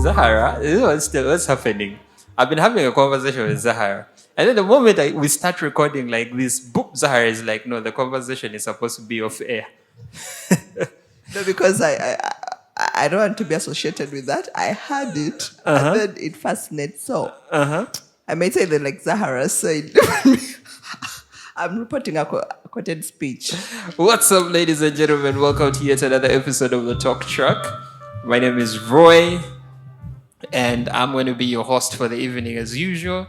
Zahara, what's happening? I've been having a conversation with Zahara. And then the moment we start recording like this, boop, Zahara is like, no, the conversation is supposed to be off air. No, because I don't want to be associated with that. I had it, and then it fascinates. So I may say that like Zahara said, I'm reporting a quoted speech. What's up, ladies and gentlemen? Welcome to yet another episode of The Talk Track. My name is Roy, and I'm going to be your host for the evening as usual.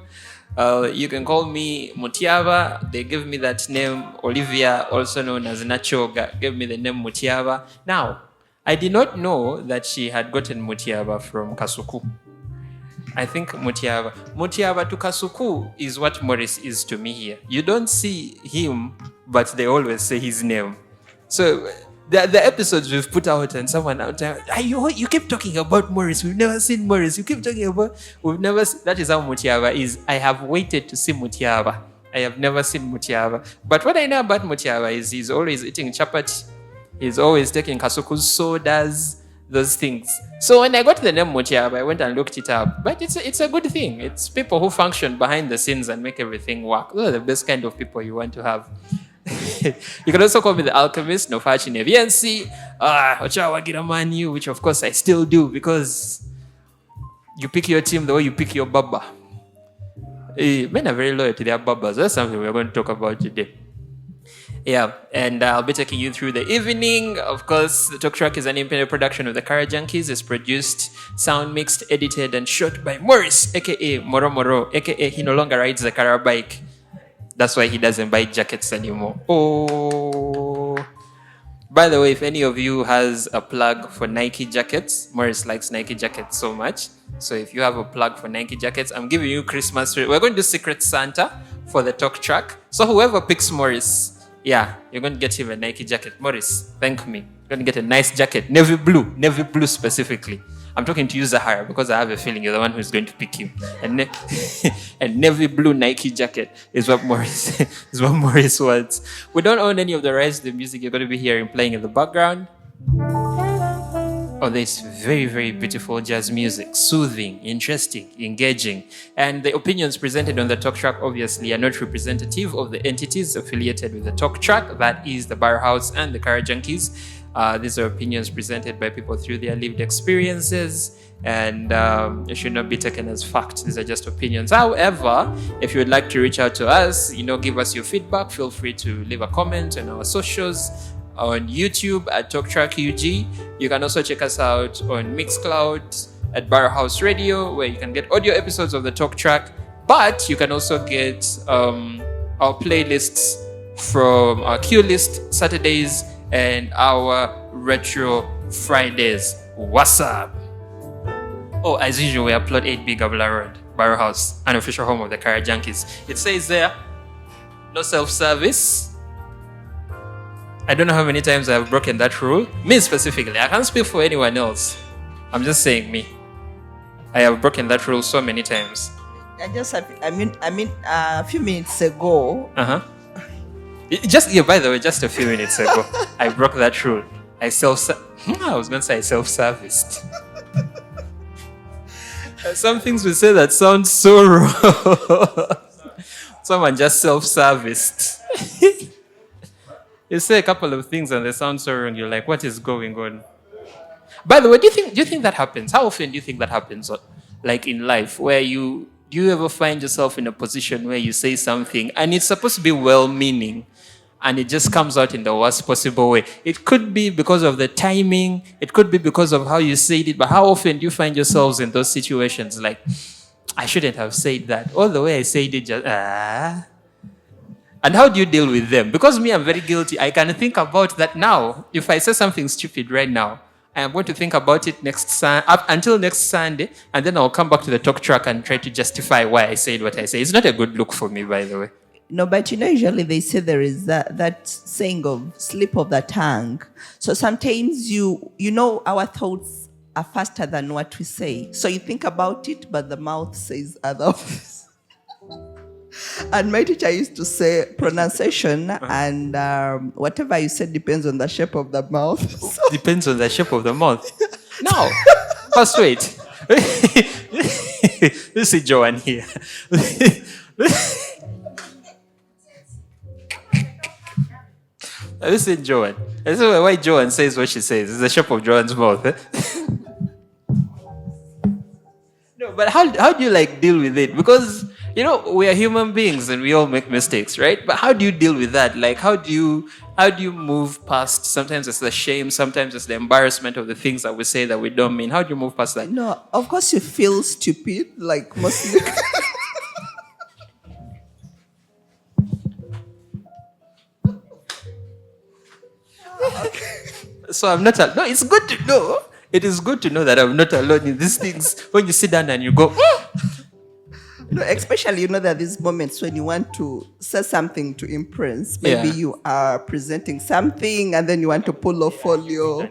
You can call me Mutiaba. They give me that name. Olivia, also known as Nachoga, gave me the name Mutiaba. Now, I did not know that she had gotten Mutiaba from Kasuku. I think Mutiaba to Kasuku is what Morris is to me here. You don't see him, but they always say his name. So the episodes we've put out and someone out there, you keep talking about Morris. We've never seen Morris. You keep talking about, that is how Mutiaba is. I have waited to see Mutiaba. I have never seen Mutiaba. But what I know about Mutiaba is he's always eating chapati. He's always taking Kasuku's sodas, those things. So when I got the name Mutiaba, I went and looked it up. But it's a good thing. It's people who function behind the scenes and make everything work. Those are the best kind of people you want to have. You can also call me the alchemist, Nofachi Neviensi, Ochawa Giramani, which of course I still do because you pick your team the way you pick your baba. Men are very loyal to their babas. That's something we're going to talk about today. Yeah, and I'll be taking you through the evening. Of course, The Talk Track is an independent production of the Kara Junkies. It's produced, sound mixed, edited, and shot by Morris, aka Moro Moro, aka he no longer rides the Kara bike. That's why he doesn't buy jackets anymore. Oh. By the way, if any of you has a plug for Nike jackets, Morris likes Nike jackets so much. So if you have a plug for Nike jackets, I'm giving you Christmas. We're going to do Secret Santa for The Talk Track. So whoever picks Morris, yeah, you're going to get him a Nike jacket. Morris, thank me. You're going to get a nice jacket. Navy blue specifically. I'm talking to you, Zahara, because I have a feeling you're the one who's going to pick you. And navy blue Nike jacket is what Morris wants. We don't own any of the rights to the music you're going to be hearing playing in the background. Oh, there's very, very beautiful jazz music, soothing, interesting, engaging. And the opinions presented on the Talk Track obviously are not representative of the entities affiliated with the Talk Track, that is the Bar House and the Kara Junkies. These are opinions presented by people through their lived experiences, and it should not be taken as fact. These are just opinions. However, if you would like to reach out to us, give us your feedback, feel free to leave a comment on our socials, on YouTube at Talk Track UG. You can also check us out on Mixcloud at Bar House Radio, where you can get audio episodes of the Talk Track, but you can also get our playlists from our Q List Saturdays and our Retro Fridays. What's up? Oh, as usual, we are Plot 8B Gabla Road, Barrow House, unofficial home of the Kara Junkies. It says there, no self-service. I don't know how many times I've broken that rule. Me specifically. I can't speak for anyone else. I'm just saying me. I have broken that rule so many times. A few minutes ago. By the way, just a few minutes ago, I broke that rule. I was going to say I self-serviced. Some things we say that sound so wrong. Someone just self-serviced. You say a couple of things and they sound so wrong. You're like, what is going on? By the way, do you think that happens? How often do you think that happens, like in life, where do you ever find yourself in a position where you say something and it's supposed to be well-meaning and it just comes out in the worst possible way? It could be because of the timing. It could be because of how you said it. But how often do you find yourselves in those situations like, I shouldn't have said that. All the way I said it just, And how do you deal with them? Because me, I'm very guilty. I can think about that now. If I say something stupid right now, I am going to think about it up until next Sunday, and then I'll come back to the Talk Track and try to justify why I said what I say. It's not a good look for me, by the way. No, but usually they say there is that saying of slip of the tongue. So sometimes our thoughts are faster than what we say. So you think about it, but the mouth says otherwise. And my teacher used to say pronunciation and whatever you said depends on the shape of the mouth. Depends on the shape of the mouth. No. First, wait. Let's see Joanne here. Listen, Joanne. This is why Joanne says what she says. It's the shape of Joanne's mouth. No, but how do you like deal with it? Because we are human beings and we all make mistakes, right? But how do you deal with that? Like how do you move past? Sometimes it's the shame, sometimes it's the embarrassment of the things that we say that we don't mean. How do you move past that? No, of course you feel stupid, like mostly. So I'm not alone. No, it's good to know. It is good to know that I'm not alone in these things. When you sit down and you go, No, especially there are these moments when you want to say something to impress. Maybe Yeah. you are presenting something and then you want to pull off all your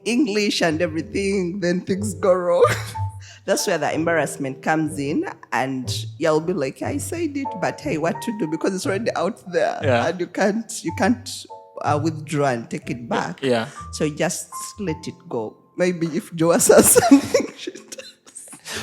English and everything, then things go wrong. That's where the embarrassment comes in, and you'll be like, I said it, but hey, what to do? Because it's already out there, Yeah. and you can't withdraw and take it back. Yeah. So you just let it go. Maybe if Joa says something, she does.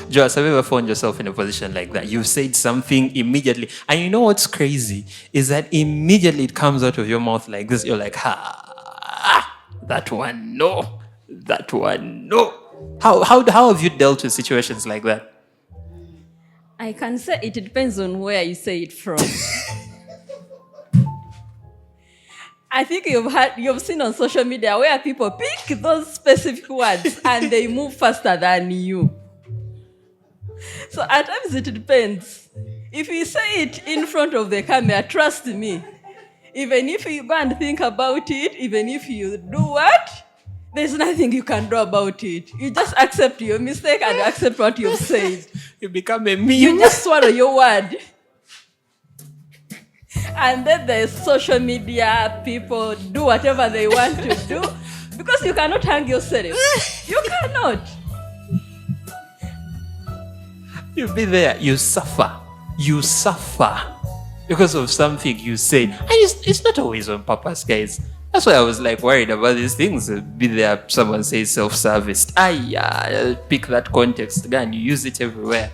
Joyce, have you ever found yourself in a position like that? You've said something immediately. And you know what's crazy? Is that immediately it comes out of your mouth like this. You're like, that one, no. That one, no. How have you dealt with situations like that? I can say it depends on where you say it from. I think you've seen on social media where people pick those specific words and they move faster than you. So at times it depends. If you say it in front of the camera, trust me, even if you go and think about it, even if you do what, there's nothing you can do about it. You just accept your mistake and accept what you've said. You become a meme. You just swallow your word. And then there's social media, people do whatever they want to do because you cannot hang yourself. You cannot. You'll be there. You suffer. You suffer because of something you say. And it's not always on purpose, guys. That's why I was like worried about these things. Be there, someone says self-service. Pick that context again. You use it everywhere.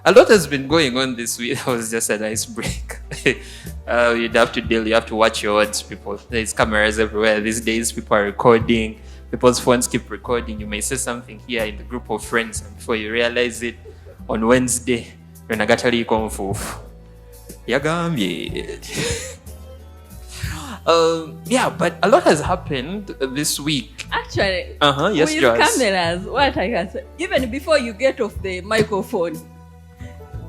A lot has been going on this week. That was just a nice break. You'd have to deal. You have to watch your words, people. There's cameras everywhere these days. People are recording. People's phones keep recording. You may say something here in the group of friends, and before you realize it, on Wednesday, you're nagatali konfufu. Yagambye. Yeah, but a lot has happened this week. Actually, yes, with Joyce. cameras, what I can say, even before you get off the microphone,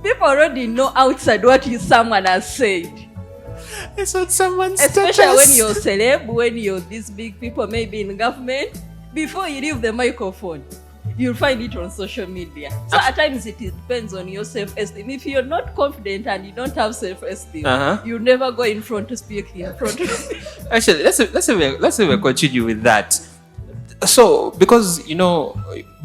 people already know outside what someone has said. It's on someone's Especially status. when you're celeb, when you're these big people, maybe in government, before you leave the microphone, you'll find it on social media. So at times it depends on your self-esteem. If you're not confident and you don't have self-esteem, you'll never go in front to speak in front of Actually, let's even continue with that. So, because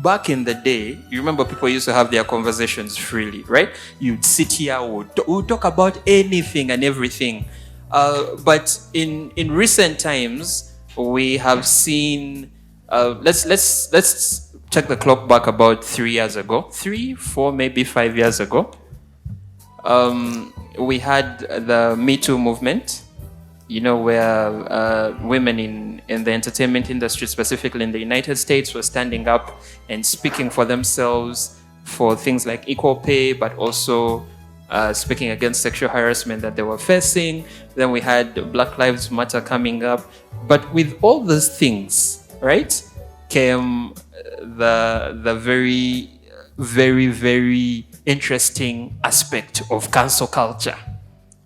back in the day, you remember people used to have their conversations freely, right? You'd sit here, we'll talk about anything and everything. But in recent times, we have seen. Let's check the clock back about 3 years ago, 3, 4, maybe 5 years ago. We had the Me Too movement. Where women in the entertainment industry, specifically in the United States, were standing up and speaking for themselves for things like equal pay, but also speaking against sexual harassment that they were facing. Then we had Black Lives Matter coming up. But with all those things, right, came the very, very, very interesting aspect of cancel culture,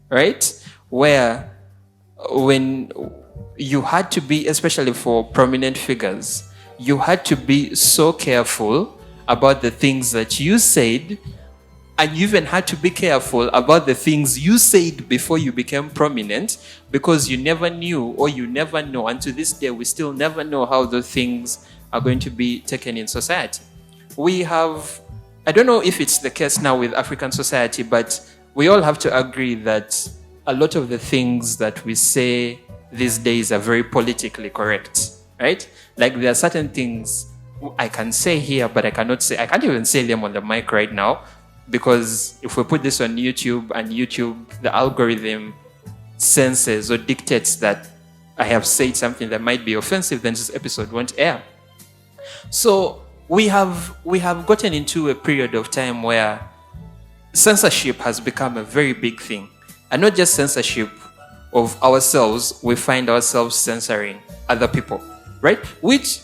right? Where when you had to be, especially for prominent figures, you had to be so careful about the things that you said, and you even had to be careful about the things you said before you became prominent, because you never knew, or you never know, and to this day we still never know how those things are going to be taken in society. We have, I don't know if it's the case now with African society, but we all have to agree that a lot of the things that we say these days are very politically correct, right? Like there are certain things I can say here, but I can't even say them on the mic right now, because if we put this on YouTube and YouTube, the algorithm senses or dictates that I have said something that might be offensive, then this episode won't air. So we have gotten into a period of time where censorship has become a very big thing. And not just censorship of ourselves, we find ourselves censoring other people, right? Which,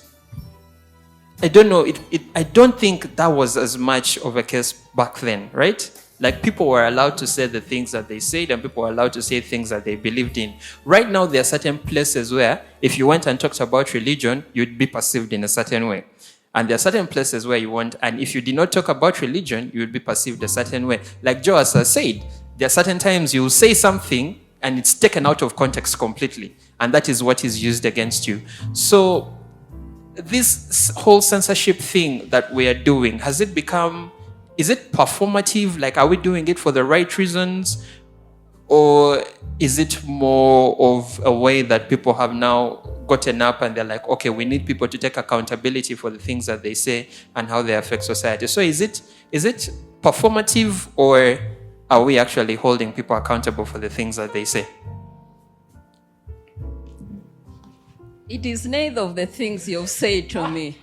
I don't know, I don't think that was as much of a case back then, right? Like, people were allowed to say the things that they said, and people were allowed to say things that they believed in. Right now, there are certain places where if you went and talked about religion, you'd be perceived in a certain way. And there are certain places where and if you did not talk about religion, you would be perceived a certain way. Like Joe has said, there are certain times you will say something and it's taken out of context completely. And that is what is used against you. So this whole censorship thing that we are doing, is it performative? Like, are we doing it for the right reasons? Or is it more of a way that people have now gotten up and they're like, okay, we need people to take accountability for the things that they say and how they affect society? So is it performative, or are we actually holding people accountable for the things that they say? It is neither of the things you've said to me.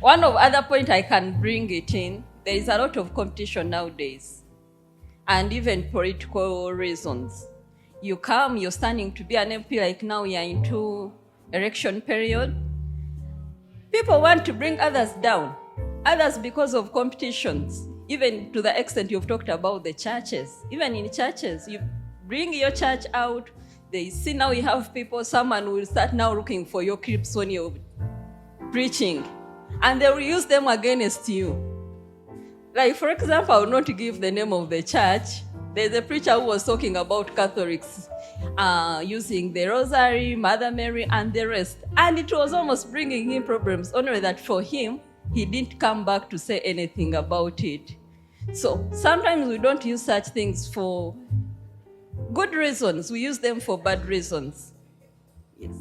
One of other point I can bring it in, there is a lot of competition nowadays, and even political reasons. You're standing to be an MP, like now we are into election period. People want to bring others down, others because of competitions, even to the extent you've talked about the churches. Even in churches, you bring your church out, they see now you have people, someone will start now looking for your clips when you're preaching, and they will use them against you. Like, for example, I will not give the name of the church. There's a preacher who was talking about Catholics using the Rosary, Mother Mary, and the rest. And it was almost bringing him problems, only that for him, he didn't come back to say anything about it. So sometimes we don't use such things for good reasons. We use them for bad reasons. Yes.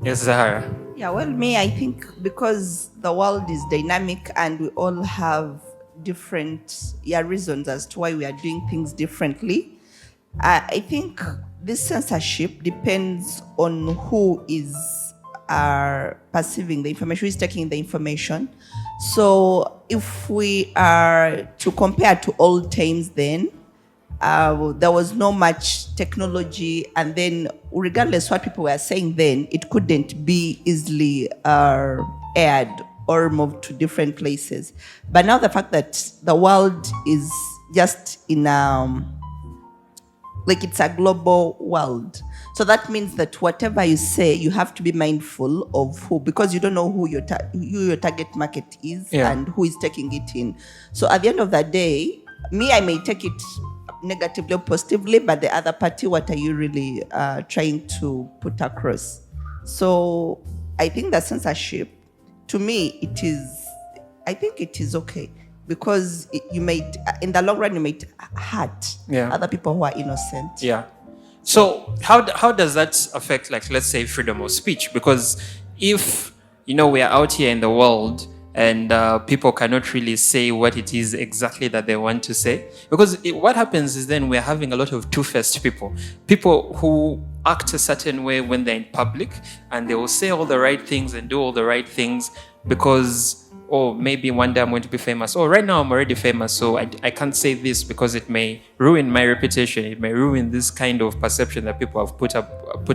Yes, Zahara. Yeah, well, I think because the world is dynamic and we all have different reasons as to why we are doing things differently. I think this censorship depends on who is perceiving the information, who is taking the information. So if we are to compare to old times then, there was no much technology, and then regardless what people were saying then, it couldn't be easily aired or moved to different places. But now the fact that the world is just in it's a global world. So that means that whatever you say, you have to be mindful of who, because you don't know who your target market is and who is taking it in. So at the end of the day, I may take it negatively or positively, but the other party, what are you really trying to put across? So I think that censorship, to me, I think it is okay, because in the long run, you might hurt other people who are innocent. Yeah. So how does that affect, like, let's say, freedom of speech? Because if, we are out here in the world and people cannot really say what it is exactly that they want to say, because what happens is then we're having a lot of two-faced people who act a certain way when they're in public, and they will say all the right things and do all the right things because, maybe one day I'm going to be famous. Right now I'm already famous, so I can't say this because it may ruin my reputation. It may ruin this kind of perception that people have put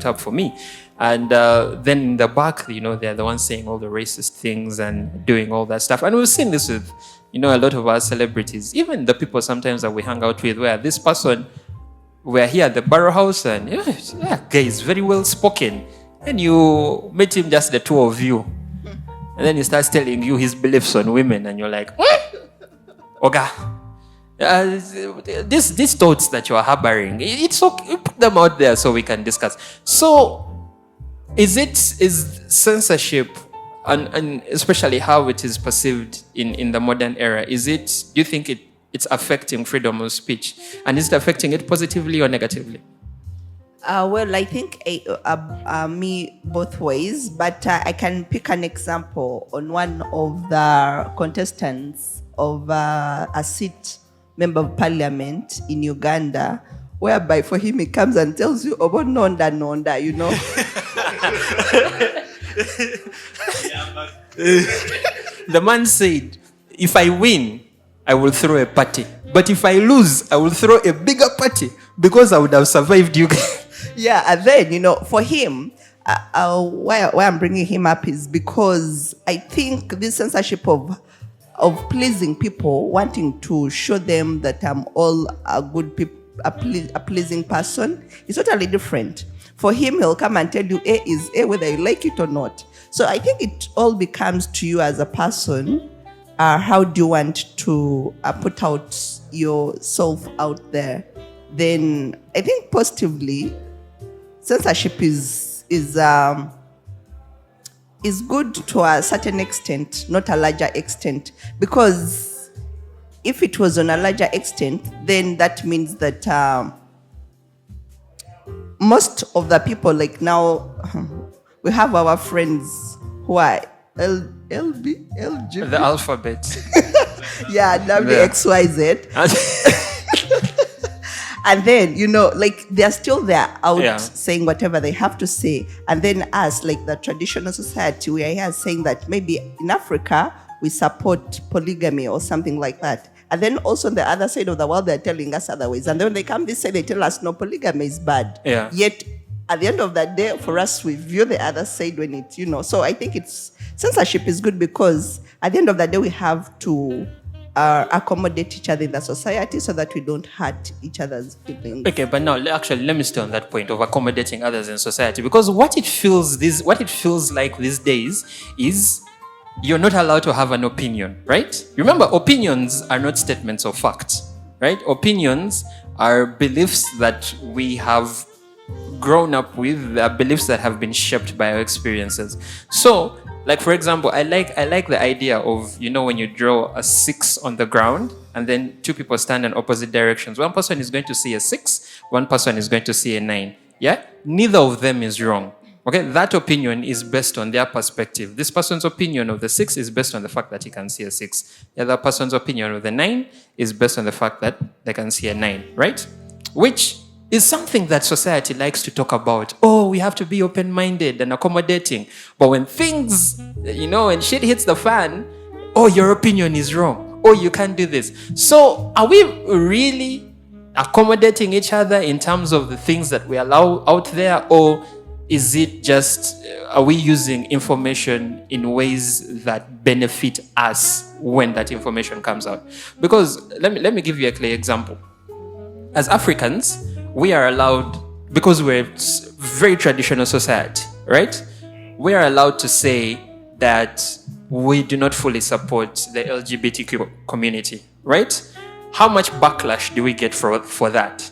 up for me. And then in the back, they're the ones saying all the racist things and doing all that stuff. And we've seen this with, a lot of our celebrities, even the people sometimes that we hang out with, where this person, we're here at the Barrow House, and guy is very well spoken, and you meet him, just the two of you. And then he starts telling you his beliefs on women, and you're like, Oga, these thoughts that you are harboring, it's okay, put them out there so we can discuss. So, is censorship, and especially how it is perceived in the modern era, do you think it's affecting freedom of speech? And is it affecting it positively or negatively? Well, I think me both ways, but I can pick an example on one of the contestants of a seat member of parliament in Uganda, whereby for him he comes and tells you about nonda nonda, you know. The man said, if I win, I will throw a party. But if I lose, I will throw a bigger party because I would have survived you guys. Yeah, and then, you know, for him, why I'm bringing him up is because I think this censorship of pleasing people, wanting to show them that I'm all a good a pleasing person, is totally different. For him, he'll come and tell you A is A, whether you like it or not. So I think it all becomes to you as a person. How do you want to put out yourself out there? Then I think positively, censorship is good to a certain extent, not a larger extent. Because if it was on a larger extent, then that means that most of the people, like now, we have our friends who are LGBT. The alphabet. Yeah, WXYZ. And then, you know, like they're still there out saying whatever they have to say. And then us, like the traditional society, we are here saying that maybe in Africa, we support polygamy or something like that. And then also on the other side of the world, they're telling us otherwise. And then when they come this side, they tell us, no, polygamy is bad. Yeah. Yet, at the end of that day, for us, we view the other side when it's, you know. So I think censorship is good because at the end of the day, we have to accommodate each other in the society so that we don't hurt each other's feelings. Okay, but now actually let me stay on that point of accommodating others in society, because what it feels like these days is you're not allowed to have an opinion, right? Remember, opinions are not statements of fact, right? Opinions are beliefs that we have grown up with, beliefs that have been shaped by our experiences. So, like for example, I like the idea of, you know, when you draw a 6 on the ground and then two people stand in opposite directions. One person is going to see a 6, one person is going to see a 9. Yeah? Neither of them is wrong. Okay? That opinion is based on their perspective. This person's opinion of the 6 is based on the fact that he can see a 6. The other person's opinion of the 9 is based on the fact that they can see a 9, right? Which is something that society likes to talk about. Oh, we have to be open-minded and accommodating. But when things, you know, when shit hits the fan, oh, your opinion is wrong. Oh, you can't do this. So are we really accommodating each other in terms of the things that we allow out there? Or is it just, are we using information in ways that benefit us when that information comes out? Because let me give you a clear example. As Africans, we are allowed, because we're a very traditional society, right? We are allowed to say that we do not fully support the LGBTQ community, right? How much backlash do we get for that?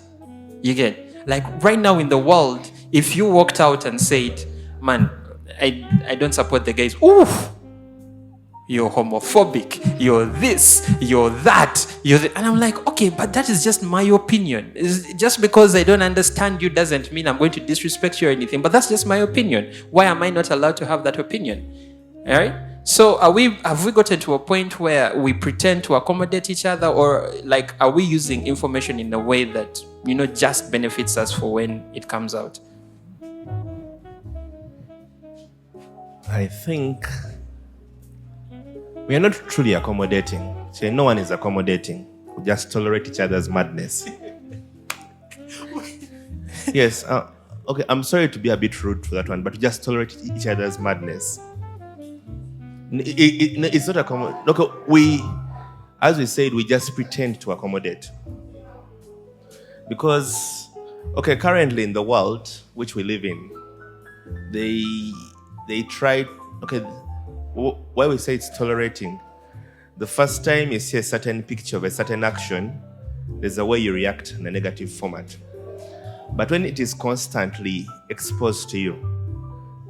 You get, like right now in the world, if you walked out and said, man, I don't support the gays, oof, you're homophobic, you're this, you're that, and I'm like, okay, but that is just my opinion. Just because I don't understand you doesn't mean I'm going to disrespect you or anything, but that's just my opinion. Why am I not allowed to have that opinion? All right? So have we gotten to a point where we pretend to accommodate each other, or like, are we using information in a way that, you know, just benefits us for when it comes out? I think we are not truly accommodating. So no one is accommodating. We just tolerate each other's madness. Yes. Okay, I'm sorry to be a bit rude for that one, but we just tolerate each other's madness. It's not accommodate. Look, as we said, we just pretend to accommodate. Because, okay, currently in the world which we live in, they try, okay, why we say it's tolerating, the first time you see a certain picture of a certain action, there's a way you react in a negative format. But when it is constantly exposed to you,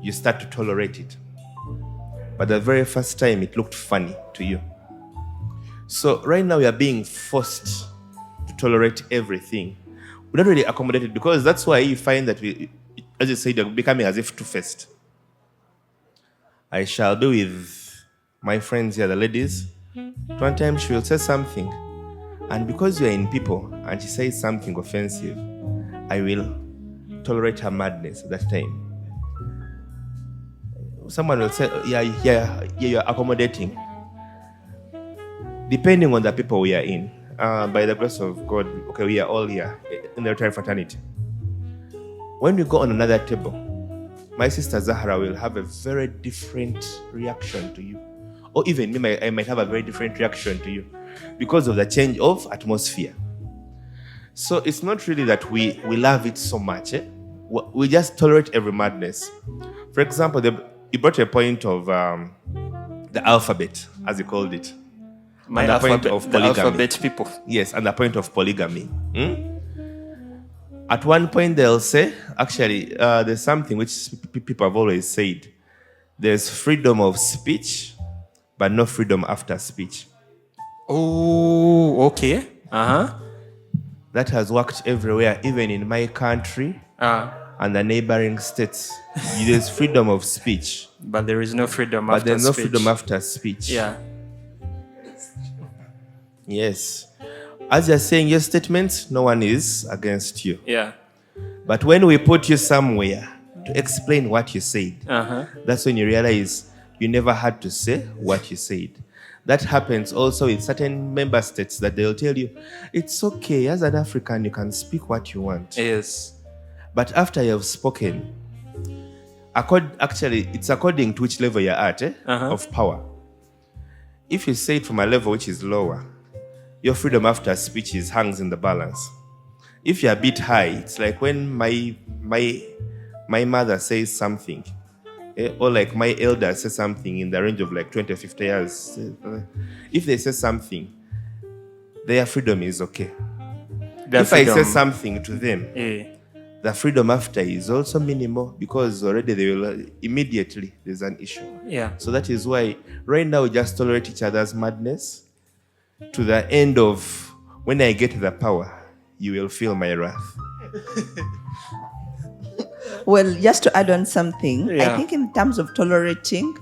you start to tolerate it. But the very first time, it looked funny to you. So right now, we are being forced to tolerate everything. we don't really accommodate it, because that's why you find that we, as you said, you're becoming as if two-faced. I shall be with my friends here, the ladies. One time she will say something, and because we are in people and she says something offensive, I will tolerate her madness at that time. Someone will say, you're accommodating. Depending on the people we are in, by the grace of God, okay, we are all here in the Rotary fraternity. When we go on another table, my sister Zahra will have a very different reaction to you. Or even me, I might have a very different reaction to you because of the change of atmosphere. So it's not really that we love it so much. We just tolerate every madness. For example, you brought a point of the alphabet, as you called it. My and alphabet, the point of the polygamy. alphabet people. Yes, and the point of polygamy. At one point, they'll say, actually, there's something which people have always said. There's freedom of speech, but no freedom after speech. Oh, okay. That has worked everywhere, even in my country and the neighboring states. There's freedom of speech, But there is no freedom but after there's no speech. freedom after speech. Yeah. Yes. As you're saying your statements, no one is against you. Yeah. But when we put you somewhere to explain what you said, that's when you realize you never had to say what you said. That happens also in certain member states, that they'll tell you, it's okay, as an African, you can speak what you want. Yes. But after you've spoken, actually, it's according to which level you're at of power. If you say it from a level which is lower, your freedom after speech hangs in the balance. If you're a bit high, it's like when my mother says something, or like my elder says something in the range of like 20 or 50 years. If they say something, their freedom is okay. If I say something to them, the freedom after is also minimal, because already they will immediately, there's an issue. Yeah. So that is why right now we just tolerate each other's madness to the end of, when I get the power, you will feel my wrath. Well, just to add on something, Yeah. I think in terms of tolerating,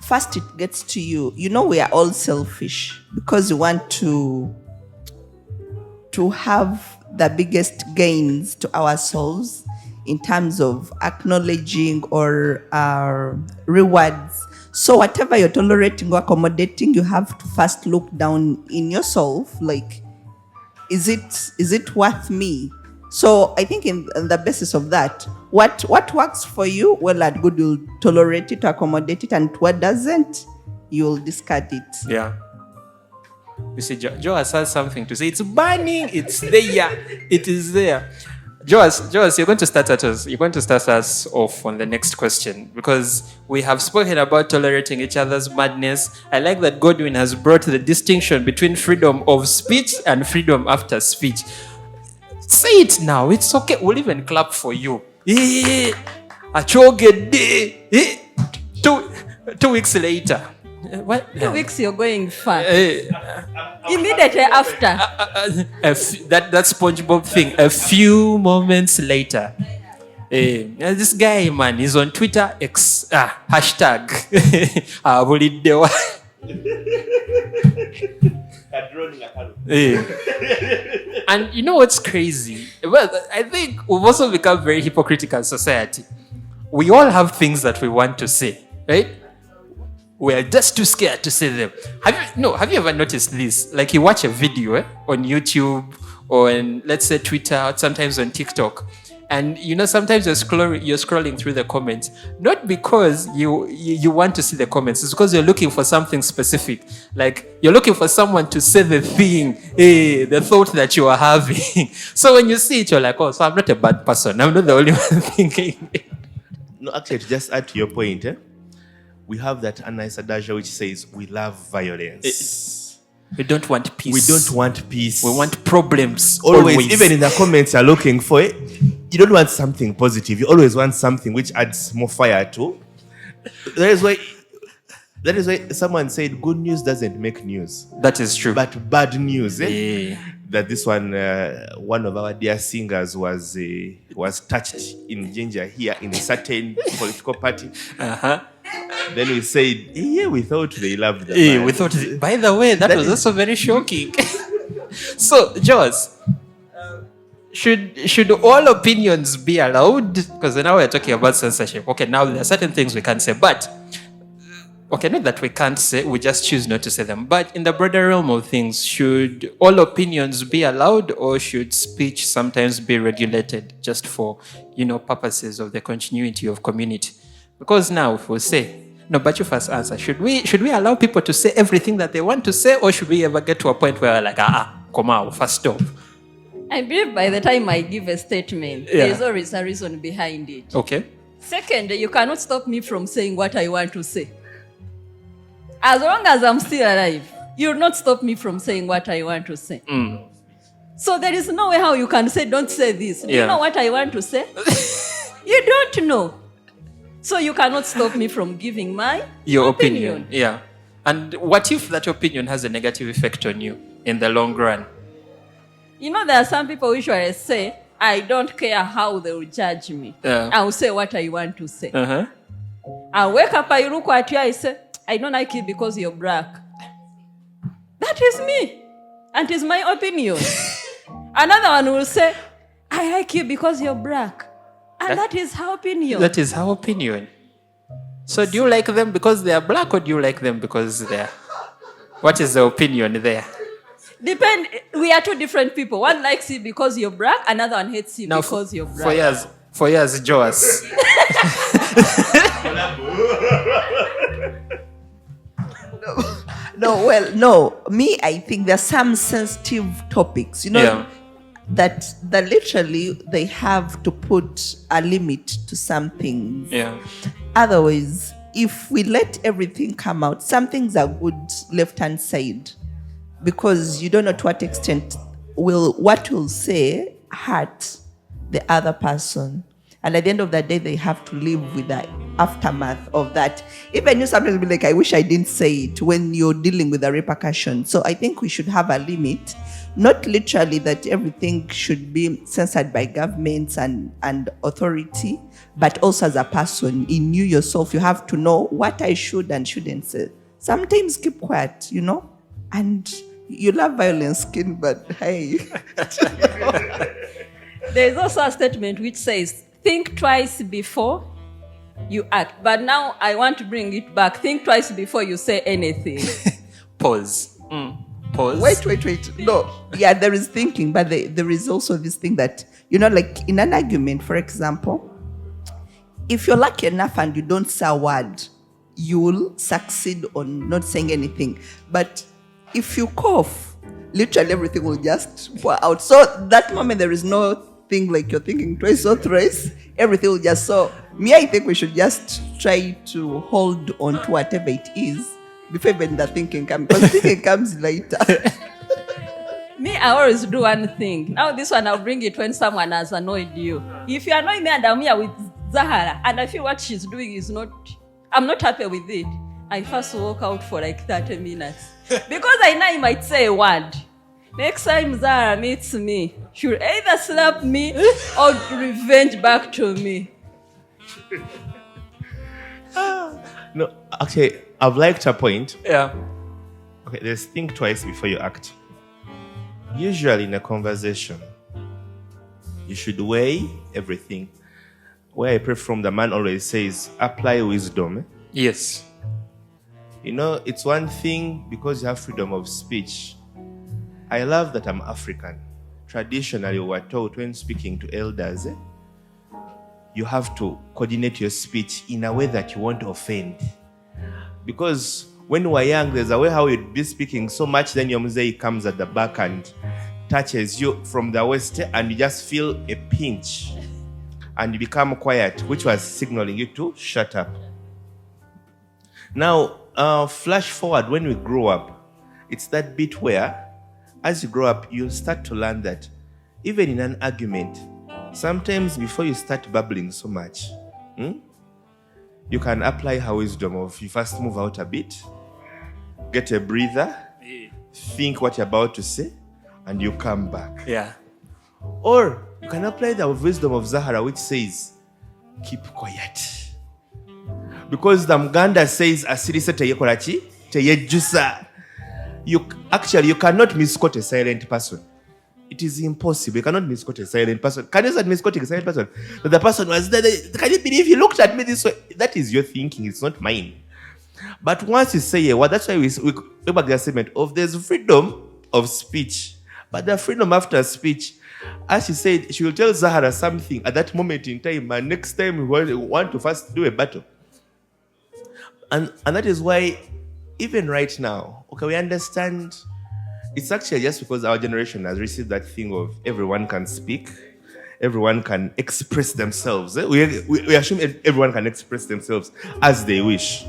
first it gets to you. You know, we are all selfish because we want to have the biggest gains to ourselves in terms of acknowledging or rewards. So whatever you're tolerating or accommodating, you have to first look down in yourself, like, is it worth me? So I think in the basis of that, what works for you, well and good, you'll tolerate it, accommodate it, and what doesn't, you'll discard it. Yeah. You see, Joe has something to say. It's burning. It's there. It is there. Joas, you're going to start us. You're going to start us off on the next question, because we have spoken about tolerating each other's madness. I like that Godwin has brought the distinction between freedom of speech and freedom after speech. Say it now. It's okay. We'll even clap for you. 2 weeks later. What? 2 weeks you're going far. Immediately after. That SpongeBob thing. A few moments later. This guy, man, is on Twitter. Hashtag. And you know what's crazy? Well, I think we've also become very hypocritical as society. We all have things that we want to say, right? We're just too scared to say them. Have you ever noticed this? Like, you watch a video on YouTube or on, let's say, Twitter, sometimes on TikTok, and sometimes you're scrolling through the comments, not because you want to see the comments, it's because you're looking for something specific. Like, you're looking for someone to say the thing, the thought that you are having. So when you see it, you're like, oh, so I'm not a bad person. I'm not the only one thinking it. No, actually, to just add to your point, we have that nice adage which says we love violence. We don't want peace. We don't want peace. We want problems. Always. Even in the comments you're looking for it, you don't want something positive. You always want something which adds more fire to. That is why That is why someone said good news doesn't make news, That is true. but bad news. Yeah. That this one of our dear singers was touched in ginger here in a certain political party. Uh-huh. Then we said, yeah, we thought they loved the Yeah, man. we thought, by the way, that was also very shocking. So, Jaws, should all opinions be allowed? Because now we're talking about censorship. Okay, now there are certain things we can't say, but okay, not that we can't say, we just choose not to say them. But in the broader realm of things, should all opinions be allowed, or should speech sometimes be regulated just for, purposes of the continuity of community? Because now if we say, no, but you first answer, should we allow people to say everything that they want to say, or should we ever get to a point where we're like, come out, first stop? I believe by the time I give a statement, Yeah. there's always a reason behind it. Okay. Second, you cannot stop me from saying what I want to say. As long as I'm still alive, you'll not stop me from saying what I want to say. So there is no way how you can say, don't say this. Do you Yeah. know what I want to say? You don't know. So you cannot stop me from giving my Your opinion. Yeah. And what if that opinion has a negative effect on you in the long run? There are some people who usually say, I don't care how they will judge me. Yeah. I will say what I want to say. Uh-huh. I wake up, I look at you, I say, I don't like you because you're black. That is me. And it's my opinion. Another one will say, I like you because you're black. And that is her opinion. That is her opinion. So do you like them because they are black, or do you like them because they are... What is the opinion there? We are two different people. One likes you because you're black, another one hates you Now, because you're black. For years, Joas. No. Me, I think there's some sensitive topics, Yeah. that literally they have to put a limit to some things. Yeah. Otherwise, if we let everything come out, some things are good left unsaid, because you don't know to what extent what will say hurt the other person. And at the end of the day, they have to live with the aftermath of that. Even you sometimes be like, I wish I didn't say it, when you're dealing with the repercussions. So I think we should have a limit. Not literally that everything should be censored by governments and authority, but also as a person, in you yourself, you have to know what I should and shouldn't say. Sometimes keep quiet, and you love violence skin, but hey. There is also a statement which says, think twice before you act. But now I want to bring it back. Think twice before you say anything. Pause. Pause. Wait. No. Yeah, there is thinking, but there is also this thing that, like in an argument, for example, if you're lucky enough and you don't say a word, you'll succeed on not saying anything. But if you cough, literally everything will just pour out. So that moment, there is no thing like you're thinking twice or thrice. Everything will just... So I think we should just try to hold on to whatever it is before even the thinking comes. Because thinking comes later. Me, I always do one thing. Now this one, I'll bring it when someone has annoyed you. If you annoy me and I'm here with Zahara, and I feel what she's doing is I'm not happy with it, I first walk out for like 30 minutes. Because I know I might say a word. Next time Zahara meets me, she'll either slap me or revenge back to me. No, actually, I've liked her point. Yeah. Okay, there's think twice before you act. Usually in a conversation, you should weigh everything. Where I pray from, the man always says, apply wisdom. Yes. It's one thing because you have freedom of speech. I love that I'm African. Traditionally, we were taught when speaking to elders, you have to coordinate your speech in a way that you won't offend. Because when we were young, there's a way how you'd be speaking so much, then your mzee comes at the back and touches you from the waist, and you just feel a pinch. And you become quiet, which was signaling you to shut up. Now, flash forward when we grow up, it's that bit where, as you grow up, you'll start to learn that even in an argument, sometimes before you start babbling so much, you can apply her wisdom of you first move out a bit, get a breather, think what you're about to say, and you come back. Yeah. Or you can apply the wisdom of Zahara, which says, keep quiet. Because the Mganda says, asirise teyekorachi, teyejusa. You cannot misquote a silent person. It is impossible. You cannot misquote a silent person. Can you start misquoting a silent person? But the person was there. Can you believe he looked at me this way? That is your thinking. It's not mine. But once you say a word, that's why we go back to the statement of there's freedom of speech. But the freedom after speech, as she said, she will tell Zahara something at that moment in time, and next time we want to first do a battle. And that is why, even right now, okay, we understand it's actually just because our generation has received that thing of everyone can speak, everyone can express themselves. We assume everyone can express themselves as they wish.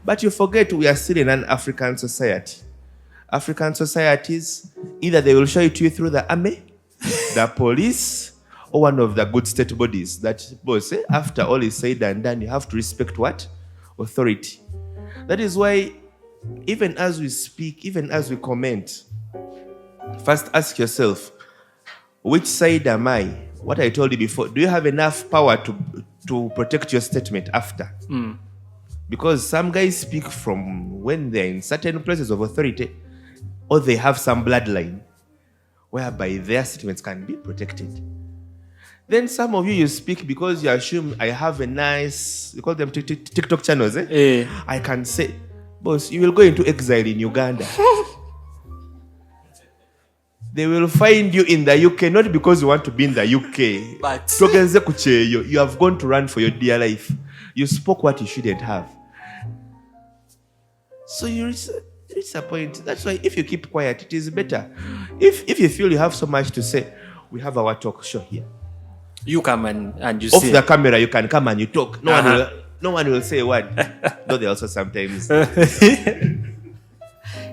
But you forget we are still in an African society. African societies, either they will show it to you through the army, the police, or one of the good state bodies that boss, after all is said and done, you have to respect what? Authority. That is why even as we speak, even as we comment, first ask yourself, which side am I? What I told you before, do you have enough power to protect your statement after? Because some guys speak from when they're in certain places of authority, or they have some bloodline whereby their statements can be protected. Then some of you speak because you assume I have a nice, you call them TikTok channels, I can say, boss, you will go into exile in Uganda. They will find you in the UK, not because you want to be in the UK. But you have gone to run for your dear life. You spoke what you shouldn't have. So you reach a point. That's why if you keep quiet, it is better. If you feel you have so much to say, we have our talk show here. you come and you Off see. the camera, you can come and you talk. No one will say a word. Though they also sometimes.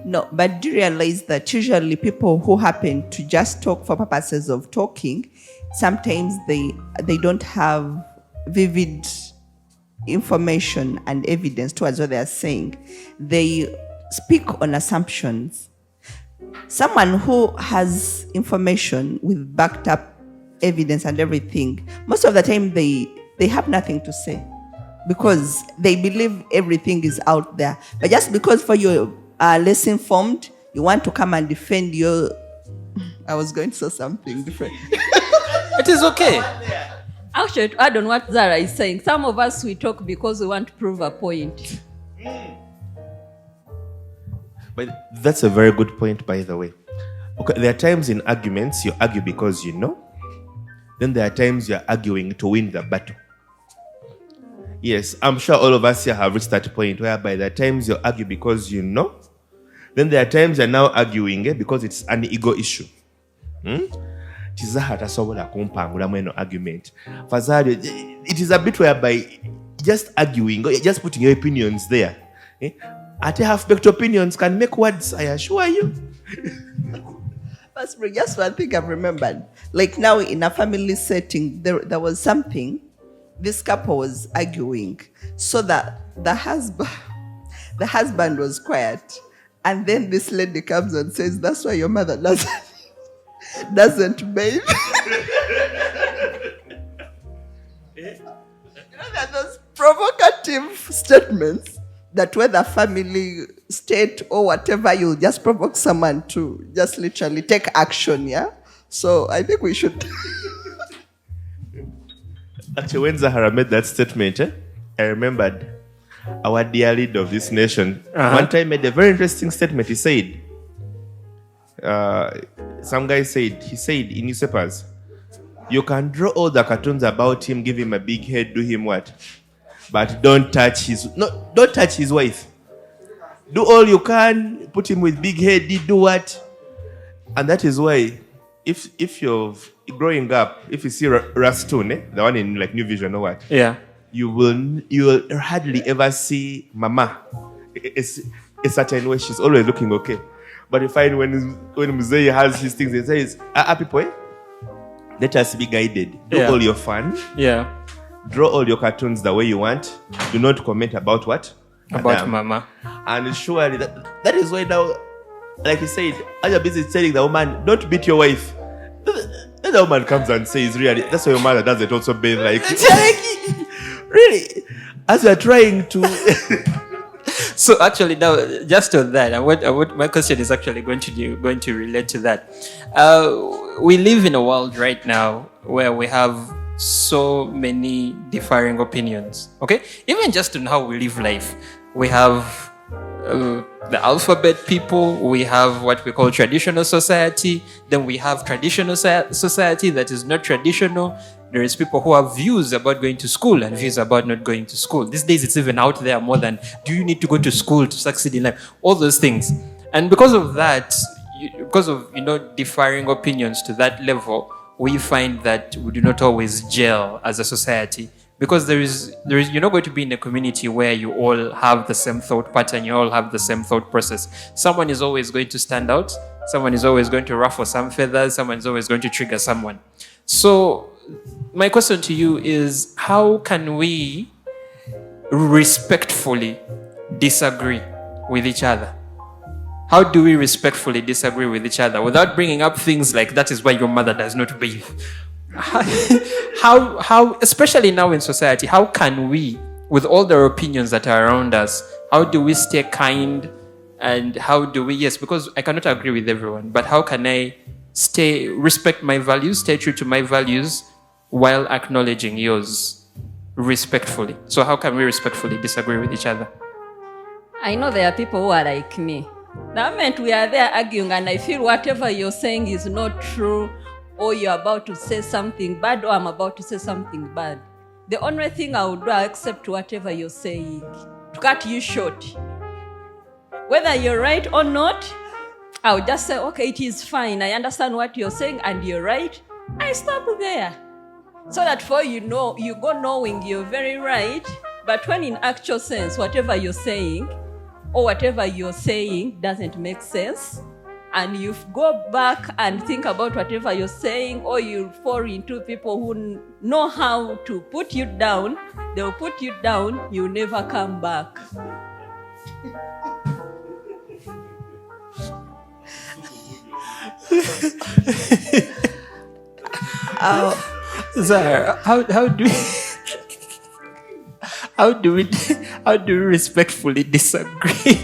No, but do realize that usually people who happen to just talk for purposes of talking, sometimes they don't have vivid information and evidence towards what they are saying. They speak on assumptions. Someone who has information with backed up evidence and everything, most of the time they have nothing to say because they believe everything is out there. But just because for you are less informed, you want to come and defend your... I was going to say something different. It is okay. Actually, to add on what Zara is saying, some of us, we talk because we want to prove a point. But that's a very good point, by the way. Okay, there are times in arguments you argue because you know. Then there are times you're arguing to win the battle. Yes, I'm sure all of us here have reached that point whereby there are times you argue because you know. Then there are times you're now arguing because it's an ego issue. Argument. It is a bit whereby just arguing, just putting your opinions there. Half-baked opinions can make words, I assure you. Just one thing I've remembered. Like now in a family setting, there was something, this couple was arguing. So that the husband was quiet. And then this lady comes and says, that's why your mother doesn't bathe. There are those provocative statements that whether family, state, or whatever, you'll just provoke someone to just literally take action, yeah? So I think we should... Actually, when Zahara made that statement, I remembered our dear leader of this nation one time made a very interesting statement. He said, some guy said, he said in newspapers, you can draw all the cartoons about him, give him a big head, do him what? But don't touch his wife. Do all you can, put him with big head, do what? And that is why, if you're growing up, if you see Rastun, the one in like New Vision or what? Yeah. You will hardly ever see Mama. It's a certain way she's always looking okay. But you find when Mzee has his things, he says, people, let us be guided. Do all your fun. Yeah. Draw all your cartoons the way you want. Do not comment about what? About Madam. mama. And surely that is why now, like you said, as you're busy telling the woman, don't beat your wife. Then the woman comes and says, really, that's why your mother does it also bathe like, really? As you're trying to... So actually, now just on that, my question is actually going to relate to that. We live in a world right now where we have so many differing opinions. Okay, even just on how we live life, we have the alphabet people. We have what we call traditional society. Then we have traditional society that is not traditional. There is people who have views about going to school and views about not going to school. These days, it's even out there more than, do you need to go to school to succeed in life? All those things. And because of that, because of, differing opinions to that level, we find that we do not always gel as a society. Because there is, you're not going to be in a community where you all have the same thought pattern, you all have the same thought process. Someone is always going to stand out. Someone is always going to ruffle some feathers. Someone is always going to trigger someone. So, my question to you is, how can we respectfully disagree with each other? How do we respectfully disagree with each other without bringing up things like, that is why your mother does not bathe? How, especially now in society, how can we, with all the opinions that are around us, how do we stay kind, and how do we, yes, because I cannot agree with everyone, but how can I respect my values, stay true to my values, while acknowledging yours respectfully? So how can we respectfully disagree with each other? I know there are people who are like me. The moment we are there arguing and I feel whatever you're saying is not true, or you're about to say something bad, or I'm about to say something bad, the only thing I would do is accept whatever you're saying, to cut you short. Whether you're right or not, I would just say, okay, it is fine. I understand what you're saying and you're right. I stop there. So that for you go knowing you're very right, but when in actual sense, whatever you're saying doesn't make sense, and you go back and think about whatever you're saying, or you fall into people who know how to put you down, they'll put you down, you'll never come back. Zara, how do we respectfully disagree?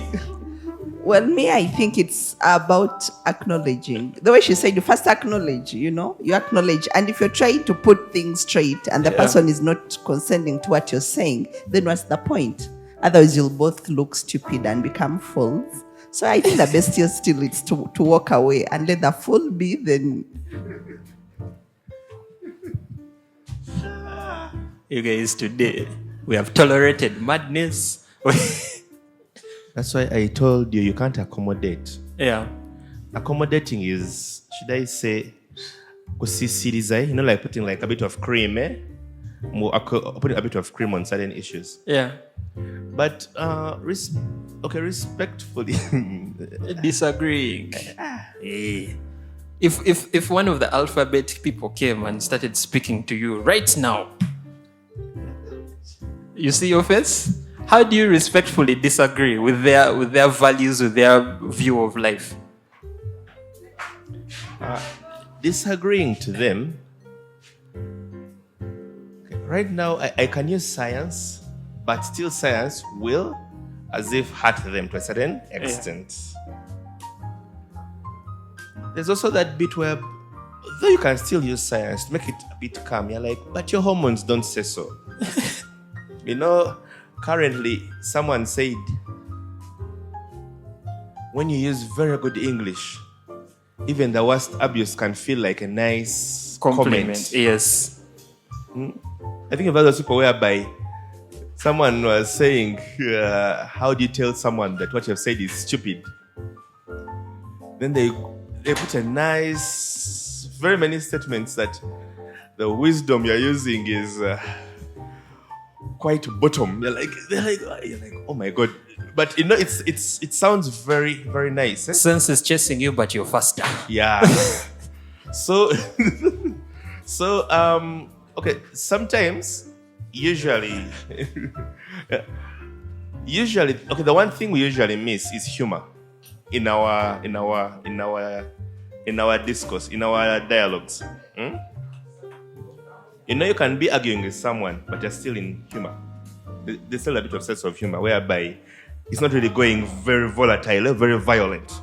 Well, me, I think it's about acknowledging. The way she said, you first acknowledge, you acknowledge. And if you're trying to put things straight and the person is not consenting to what you're saying, then what's the point? Otherwise, you'll both look stupid and become fools. So I think the best still is to walk away and let the fool be, then. You guys, today, we have tolerated madness. That's why I told you can't accommodate. Yeah. Accommodating is, should I say, kusisiriza, like putting like a bit of cream, putting a bit of cream on certain issues. Yeah. But respectfully disagreeing. If one of the alphabet people came and started speaking to you right now, you see your face? How do you respectfully disagree with their values, with their view of life? Disagreeing to them, right now I can use science, but still science will as if hurt them to a certain extent. Yeah. There's also that bit where, though you can still use science to make it a bit calm, you're like, but your hormones don't say so. Currently, someone said, when you use very good English, even the worst abuse can feel like a nice compliment. Comment. Yes. I think about those people whereby someone was saying, how do you tell someone that what you've said is stupid? Then they put a nice, very many statements that the wisdom you're using is quite bottom. They're like, oh my God. But it sounds very, very nice. Sense is chasing you, but you're faster. Yeah. So okay, sometimes usually, okay, the one thing we usually miss is humor in our discourse, in our dialogues. You can be arguing with someone, but you're still in humor. There's still a bit of sense of humor, whereby it's not really going very volatile, very violent.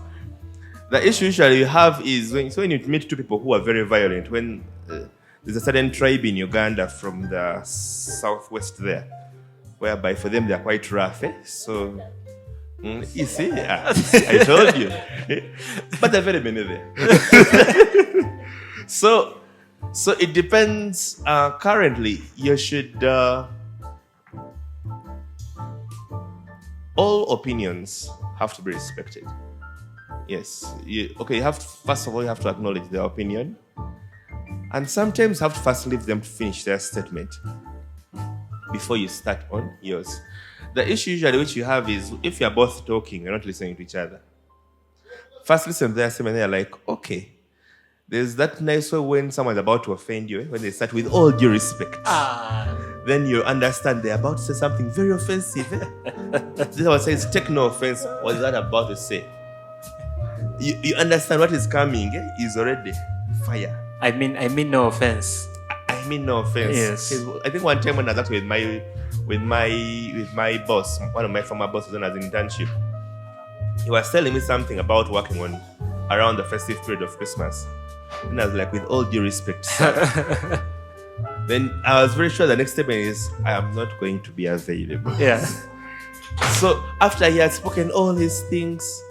The issue usually you have is when you meet two people who are very violent, when there's a certain tribe in Uganda from the southwest there, whereby for them they're quite rough. So, you see, I told you. But there are very many there. So it depends. Currently, you should... all opinions have to be respected. Yes. First of all, you have to acknowledge their opinion. And sometimes you have to first leave them to finish their statement before you start on yours. The issue usually which you have is if you're both talking, you're not listening to each other. First listen to their statement, they're like, okay. There's that nice way when someone's about to offend you, when they start with all due respect. Then you understand they're about to say something very offensive. This one says, take no offense. What is that about to say? You understand what is coming is already fire. I mean no offense. I mean no offense. Yes. I think one time when I was actually with my boss, one of my former bosses when I was in internship, he was telling me something about working on around the festive period of Christmas. And I was like, with all due respect, sir. Then I was very sure the next statement is, I am not going to be available. Yeah. So after he had spoken all these things,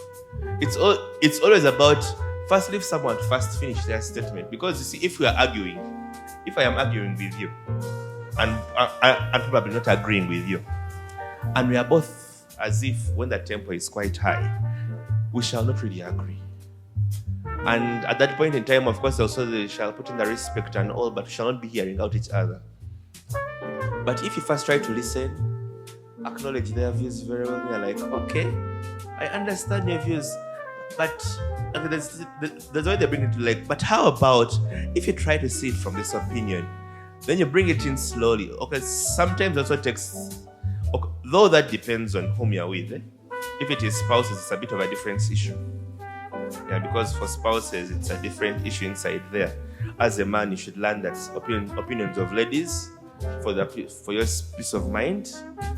it's always about first leave someone to first finish their statement. Because you see, if I am arguing with you, and I'm probably not agreeing with you, and we are both as if when the tempo is quite high, we shall not really agree. And at that point in time, of course, also they shall put in the respect and all, but we shall not be hearing out each other. But if you first try to listen, acknowledge their views very well, you're like, okay, I understand your views, but okay, there's why they bring it to like, but how about if you try to see it from this opinion, then you bring it in slowly. Okay, sometimes also takes, okay, though that depends on whom you're with. If it is spouses, it's a bit of a different issue. Yeah, because for spouses, it's a different issue inside there. As a man, you should learn that opinions of ladies, for your peace of mind,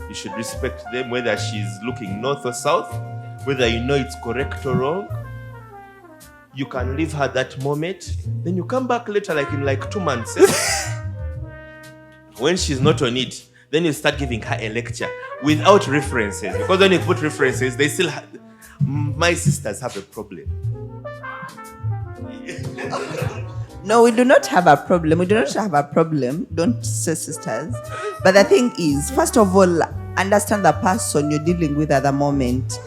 you should respect them, whether she's looking north or south, whether you know it's correct or wrong. You can leave her that moment, then you come back later, like in 2 months. When she's not on it, then you start giving her a lecture without references. Because when you put references, they still have... My sisters have a problem. No, we do not have a problem. We do not have a problem. Don't say sisters. But the thing is, first of all, understand the person you're dealing with at the moment.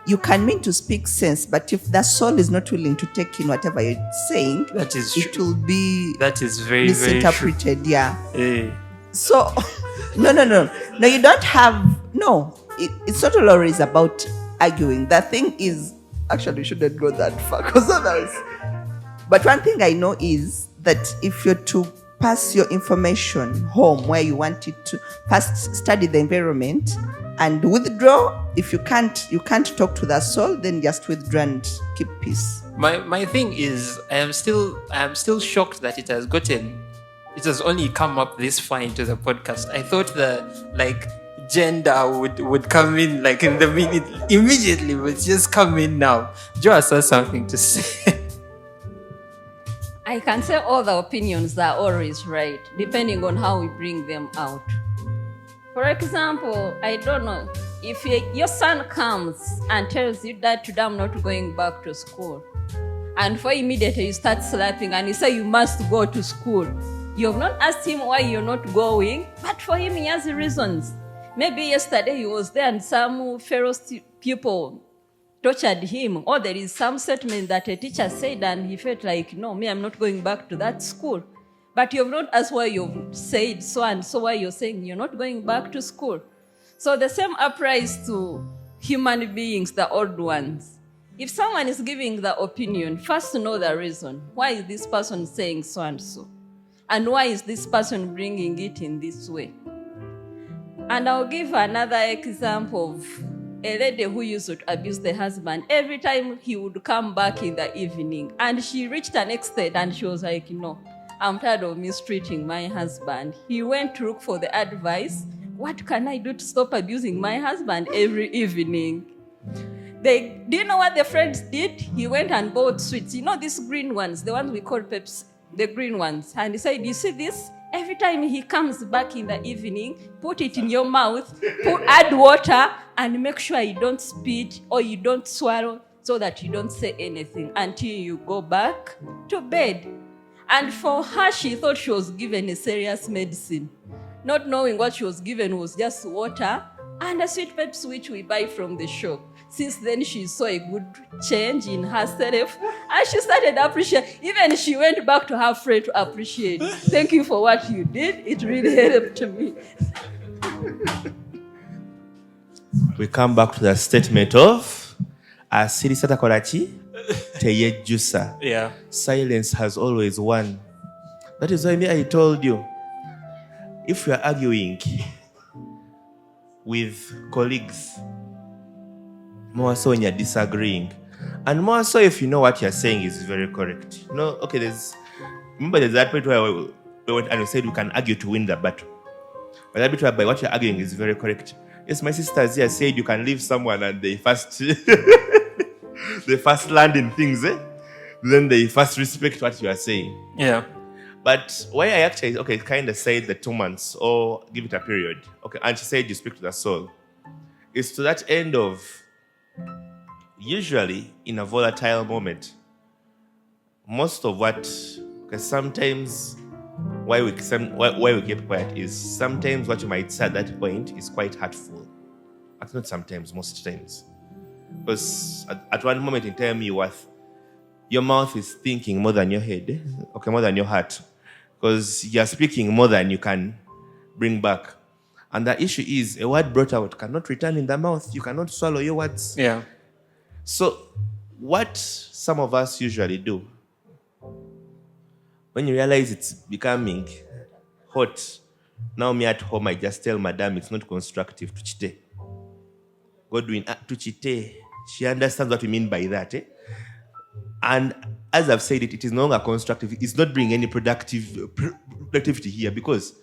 You can mean to speak sense, but if the soul is not willing to take in whatever you're saying, that is it true. will be That is very, misinterpreted. very true. Yeah. So, no. You don't have. No, it's not always about arguing. The thing is, actually, we shouldn't go that far because others. But one thing I know is that if you're to pass your information home where you want it to, first study the environment and withdraw. If you can't talk to the soul, then just withdraw and keep peace. My thing is, I am still shocked that it has only come up this far into the podcast. I thought the gender would come in in the minute immediately, but just come in now. Joa has something to say. I can say all the opinions are always right, depending on how we bring them out. For example, I don't know, if your son comes and tells you that today I'm not going back to school, and for immediately you start slapping and you say you must go to school. You have not asked him why you're not going, but for him he has reasons. Maybe yesterday he was there and some fellow people tortured him, or there is some statement that a teacher said and he felt like, no, I'm not going back to that school. But you have not asked why you've said so and so, why you're saying you're not going back to school. So the same applies to human beings, the old ones. If someone is giving the opinion, first know the reason. Why is this person saying so and so? And why is this person bringing it in this way? And I'll give another example of a lady who used to abuse the husband. Every time he would come back in the evening, and she reached an extent and she was like, no, I'm tired of mistreating my husband. He went to look for the advice. What can I do to stop abusing my husband every evening? Do you know what the friends did? He went and bought sweets. You know these green ones, the ones we call Pepsi, the green ones. And he said, you see this? Every time he comes back in the evening, put it in your mouth, add water, and make sure you don't spit or you don't swallow so that you don't say anything until you go back to bed. And for her, she thought she was given a serious medicine, not knowing what she was given was just water and a sweet Pepsi which we buy from the shop. Since then, she saw a good change in herself and she started appreciating. Even she went back to her friend to appreciate. Thank you for what you did. It really helped me. We come back to the statement of Asirisata Korachi Teyejusa. Yeah. Silence has always won. That is why I told you, if you are arguing with colleagues, more so when you're disagreeing, and more so if you know what you're saying is very correct. You know, okay, remember there's that point where we went and we said we can argue to win the battle. But that bit whereby what you're arguing is very correct. Yes, my sisters here said you can leave someone and they first they first land in things, then they first respect what you are saying. Yeah. But why I actually, kind of said the 2 months or give it a period. Okay, and she said you speak to the soul. It's to that end of, usually in a volatile moment, most of what, because sometimes why we keep quiet is sometimes what you might say at that point is quite hurtful. But not sometimes, most times. Because at one moment in time, your mouth is thinking more than your head, more than your heart. Because you're speaking more than you can bring back. And the issue is, a word brought out cannot return in the mouth. You cannot swallow your words. Yeah. So, what some of us usually do, when you realize it's becoming hot, now me at home, I just tell Madam it's not constructive to chite. Godwin, to chite. She understands what we mean by that. And as I've said it is no longer constructive. It's not bringing any productivity here because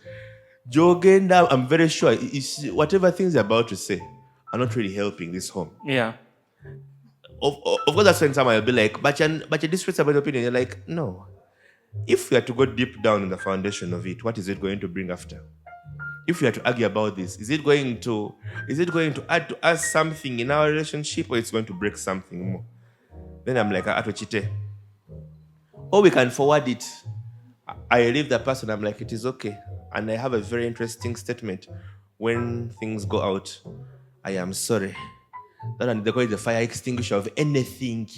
Jogenda, I'm very sure, whatever things you're about to say are not really helping this home. Yeah. Of course, that's when someone will be like, but you're disrespecting about opinion. You're like, no. If we are to go deep down in the foundation of it, what is it going to bring after? If we are to argue about this, is it going to add to us something in our relationship, or it's going to break something more? Then I'm like, Atochite. Or we can forward it. I leave the person, I'm like, it is okay. And I have a very interesting statement. When things go out, I am sorry. That and they call it the fire extinguisher of anything.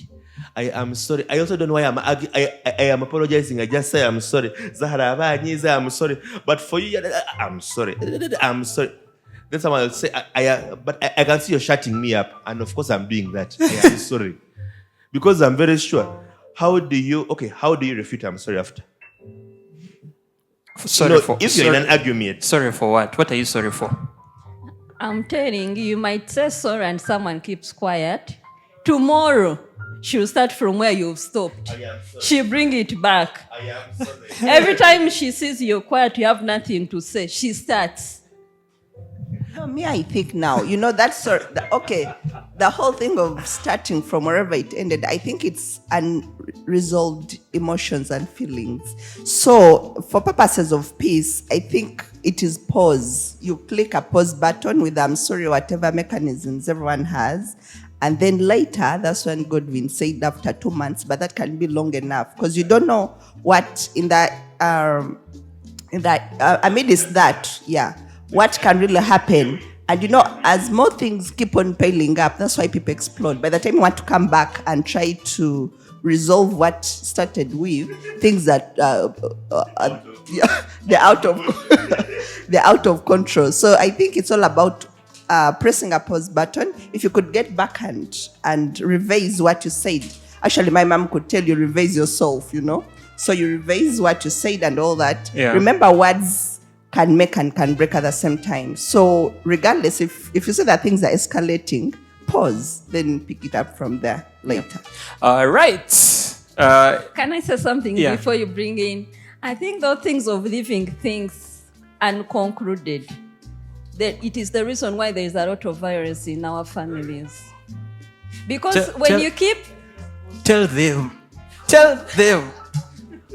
I am sorry. I also don't know why I am apologizing. I just say I'm sorry. Zahara, I'm sorry. But for you, I'm sorry. I'm sorry. Then someone will say, but I can see you're shutting me up. And of course I'm doing that. I am sorry. Because I'm very sure. How do you refute I'm sorry after? If you're in an argument. Sorry for what? What are you sorry for? I'm telling you might say sorry and someone keeps quiet. Tomorrow, she'll start from where you've stopped. She'll bring it back. I am sorry. Every time she sees you're quiet, you have nothing to say, she starts. No, me, I think now, that's the whole thing of starting from wherever it ended, I think it's unresolved emotions and feelings. So, for purposes of peace, I think it is pause. You click a pause button with I'm sorry, whatever mechanisms everyone has. And then later, that's when Godwin said after 2 months, but that can be long enough because you don't know what amidst that, what can really happen. And as more things keep on piling up, that's why people explode. By the time you want to come back and try to resolve what started with, things that they're out of control. So I think it's all about pressing a pause button. If you could get back and revise what you said. Actually, my mom could tell you revise yourself, So you revise what you said and all that. Yeah. Remember words can make and can break at the same time. So regardless, if you see that things are escalating, pause, then pick it up from there later. All right. Can I say something Yeah. before you bring in? I think those things of leaving things unconcluded, that it is the reason why there is a lot of violence in our families. Because when you keep Tell them.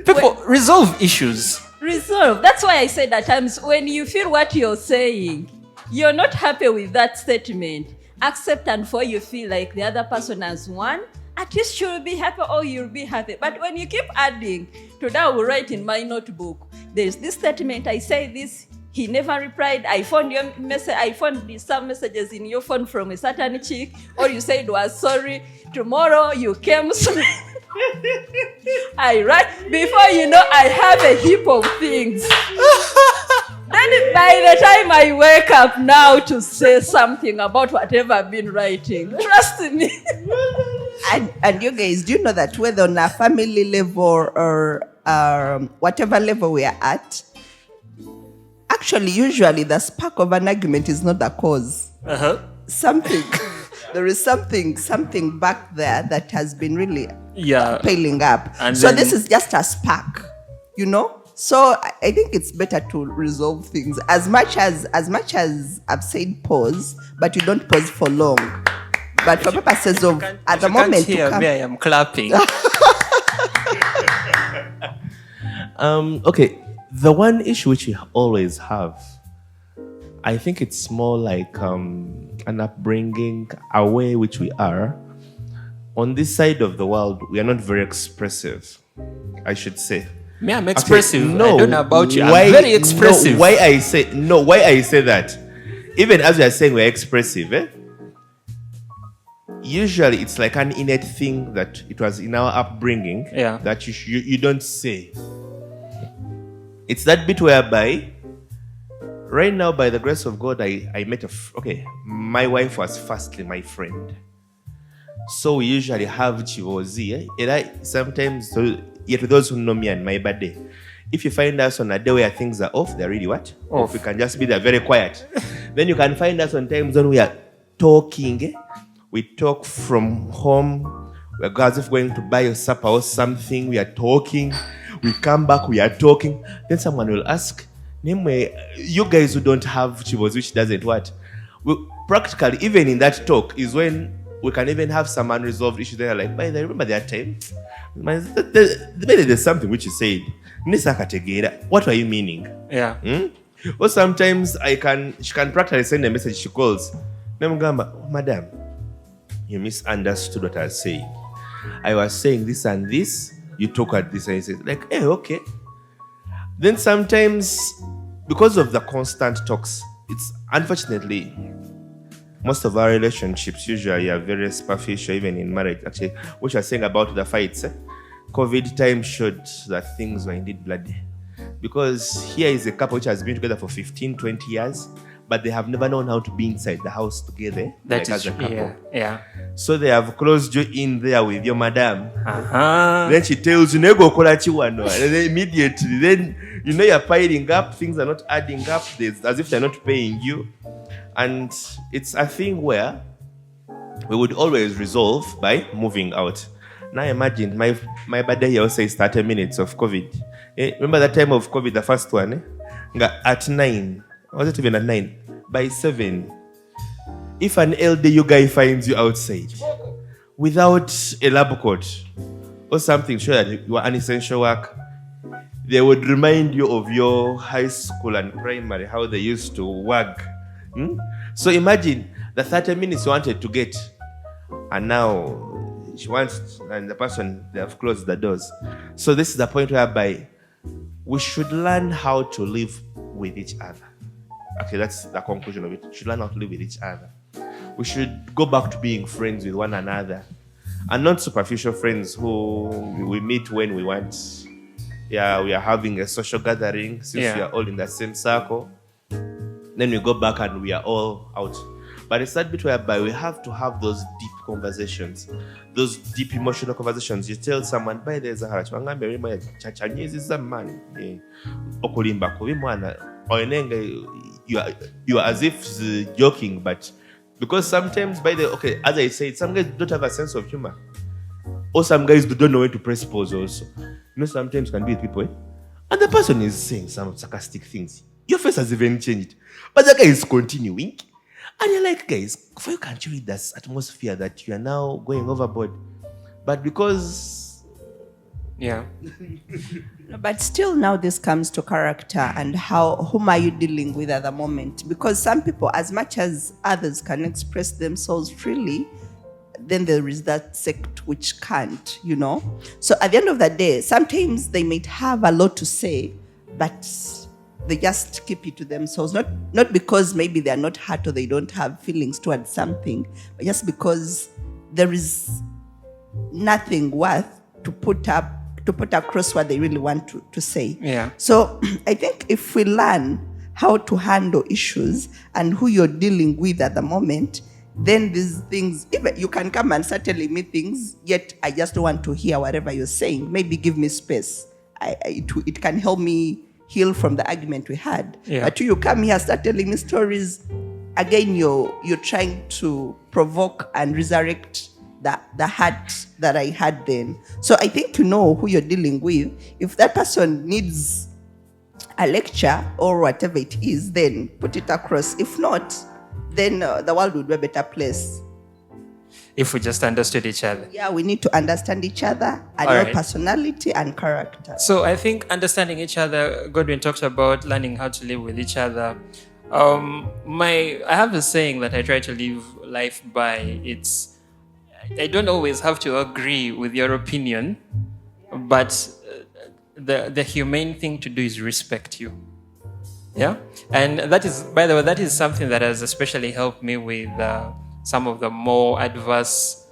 People resolve issues. resolve, that's why I said at times when you feel what you're saying, you're not happy with that statement, accept and for you feel like the other person has won, at least you'll be happy or you'll be happy. But when you keep adding, today I will write in my notebook, there's this statement, I say this, he never replied, I found your message, I found some messages in your phone from a certain chick, or you said was sorry, tomorrow you came I write, before you know I have a heap of things. Then by the time I wake up now to say something about whatever I've been writing, trust me. And you guys, do you know that whether on a family level or whatever level we are at, actually, usually the spark of an argument is not the cause. Something, there is something back there that has been really piling up. And so then- this is just a spark, you know? So I think it's better to resolve things. As much as I've said pause, but you don't pause for long. But for purposes of at the If you can't moment to hear come, me, I am clapping. Okay, the one issue which we always have, I think it's more like an upbringing, a way which we are. On this side of the world, we are not very expressive, I should say. Me, I'm expressive. Okay, I don't know about you. why- I'm very expressive. No, why I say that? Even as we are saying we're expressive, usually it's like an innate thing that it was in our upbringing that you don't say. It's that bit whereby right now, by the grace of God, I met my wife was firstly my friend. So we usually have chivozi. Sometimes, to those who know me and my birthday, if you find us on a day where things are off, they're really what? Off. We can just be there very quiet. Then you can find us on times when we are talking. We talk from home. We're as if going to buy a supper or something. We are talking. We come back, we are talking. Then someone will ask, you guys who don't have chivos, which doesn't what? Practically, even in that talk is when we can even have some unresolved issues. They're like, by the remember that time? There's something which you said. What were you meaning? Yeah. Or sometimes she can practically send a message. She calls, Madam, you misunderstood what I was saying. I was saying this and this. You talk at this and you say, like, hey, okay. Then sometimes, because of the constant talks, it's unfortunately, most of our relationships usually are very superficial, even in marriage. Actually, what you're saying about the fights, COVID time showed that things were indeed bloody. Because here is a couple which has been together for 15, 20 years, but they have never known how to be inside the house together. That like is as a couple. Yeah. So they have closed you in there with your madam. Uh-huh. Then she tells you, "Nego kola chiwano." And then immediately, then you know you're piling up. Things are not adding up. There's, as if they're not paying you. And it's a thing where we would always resolve by moving out. Now imagine my birthday here also is 30 minutes of COVID. Remember that time of COVID, the first one? At 9. Was it even at 9? By 7. If an LDU guy finds you outside without a lab coat or something, sure that you are an essential work, they would remind you of your high school and primary, how they used to work. So imagine the 30 minutes you wanted to get, and now she wants, and the person, they have closed the doors. So this is the point whereby we should learn how to live with each other. Okay, that's the conclusion of it. We should learn how to live with each other. We should go back to being friends with one another, and not superficial friends who we meet when we want. Yeah, we are having a social gathering since we are all in the same circle. Then we go back and we are all out. But it's that bit whereby we have to have those deep conversations, those deep emotional conversations. You tell someone, by there's a harass, man, okulimba kubi mwana you are as if joking, but because sometimes as I said, some guys don't have a sense of humor, or some guys don't know when to press pause. Also, sometimes can be with people, and the person is saying some sarcastic things. Your face has even changed, but the guy is continuing, and you're like, guys, for you can't you read that atmosphere that you are now going overboard, but because. Yeah. But still now this comes to character and whom are you dealing with at the moment? Because some people, as much as others can express themselves freely, then there is that sect which can't, So at the end of the day, sometimes they might have a lot to say, but they just keep it to themselves. Not because maybe they are not hurt or they don't have feelings towards something, but just because there is nothing worth to put across what they really want to say. Yeah. So I think if we learn how to handle issues and who you're dealing with at the moment, then these things, even you can come and start telling me things, yet I just don't want to hear whatever you're saying. Maybe give me space. It can help me heal from the argument we had. Yeah. But you come here, start telling me stories, again, you're trying to provoke and resurrect the heart that I had then. So I think to know who you're dealing with, if that person needs a lecture or whatever it is, then put it across. If not, then the world would be a better place. If we just understood each other. Yeah, we need to understand each other and All know right. personality and character. So I think understanding each other, Godwin talked about learning how to live with each other. I have a saying that I try to live life by. I don't always have to agree with your opinion, but the humane thing to do is respect you. Yeah? And that is, by the way, that is something that has especially helped me with some of the more adverse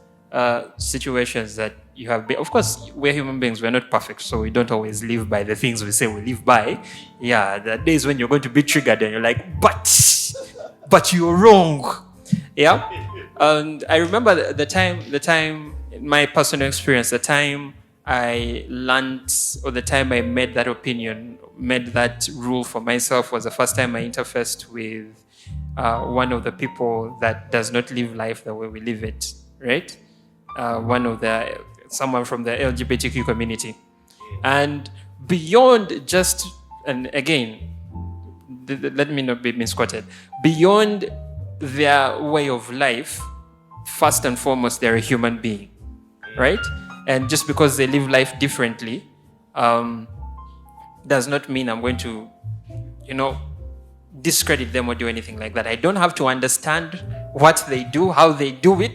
situations that you have been. Of course, we're human beings, we're not perfect, so we don't always live by the things we say we live by. Yeah, the days when you're going to be triggered and you're like, but you're wrong. Yeah? And I remember the time, my personal experience, the time I learned, or the time I made that opinion, made that rule for myself, was the first time I interfaced with one of the people that does not live life the way we live it, right? Someone from the LGBTQ community. And beyond just, and again, let me not be misquoted, beyond their way of life, first and foremost, they're a human being, right? And just because they live life differently does not mean I'm going to, discredit them or do anything like that. I don't have to understand what they do, how they do it.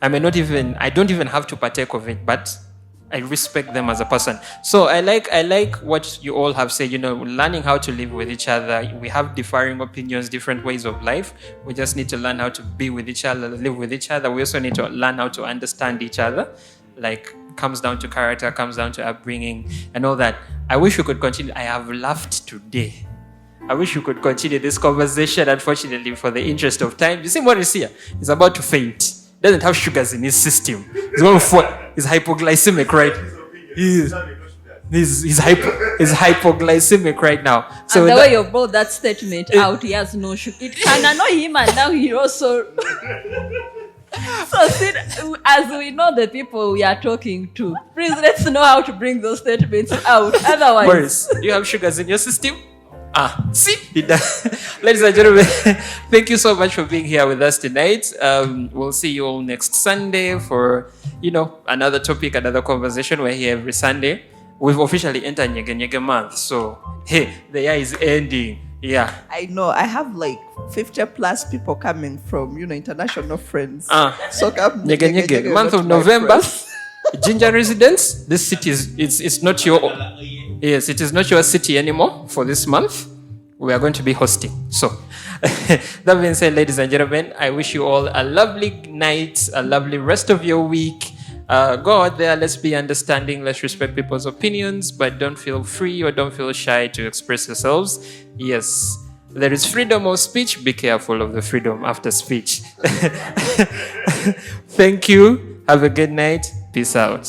I don't even have to partake of it, but I respect them as a person. So I like what you all have said, learning how to live with each other. We have differing opinions, different ways of life. We just need to learn how to be with each other, live with each other. We also need to learn how to understand each other. Comes down to character, comes down to upbringing and all that. I wish we could continue. I have laughed today. I wish we could continue this conversation. Unfortunately, for the interest of time, you see what is here? He's about to faint. Doesn't have sugars in his system. He's going to fall. He's hypoglycemic, right? He's hypoglycemic right now. So and the way you brought that statement out, he has no sugar. It can annoy him, and now he also. So, as we know the people we are talking to, please let's know how to bring those statements out. Otherwise, Boris, do you have sugars in your system? See? Ladies and gentlemen, thank you so much for being here with us tonight. We'll see you all next Sunday for, another topic, another conversation. We're here every Sunday. We've officially entered Nyege Nyege month. So, the year is ending. Yeah. I know. I have 50 plus people coming from, international friends. So come Nyege Nyege, month of November. Ginger residents, this city it's not your... Yes, it is not your city anymore for this month. We are going to be hosting. So, that being said, ladies and gentlemen, I wish you all a lovely night, a lovely rest of your week. Go out there, let's be understanding, let's respect people's opinions, but don't feel free or don't feel shy to express yourselves. Yes, there is freedom of speech. Be careful of the freedom after speech. Thank you. Have a good night. Peace out.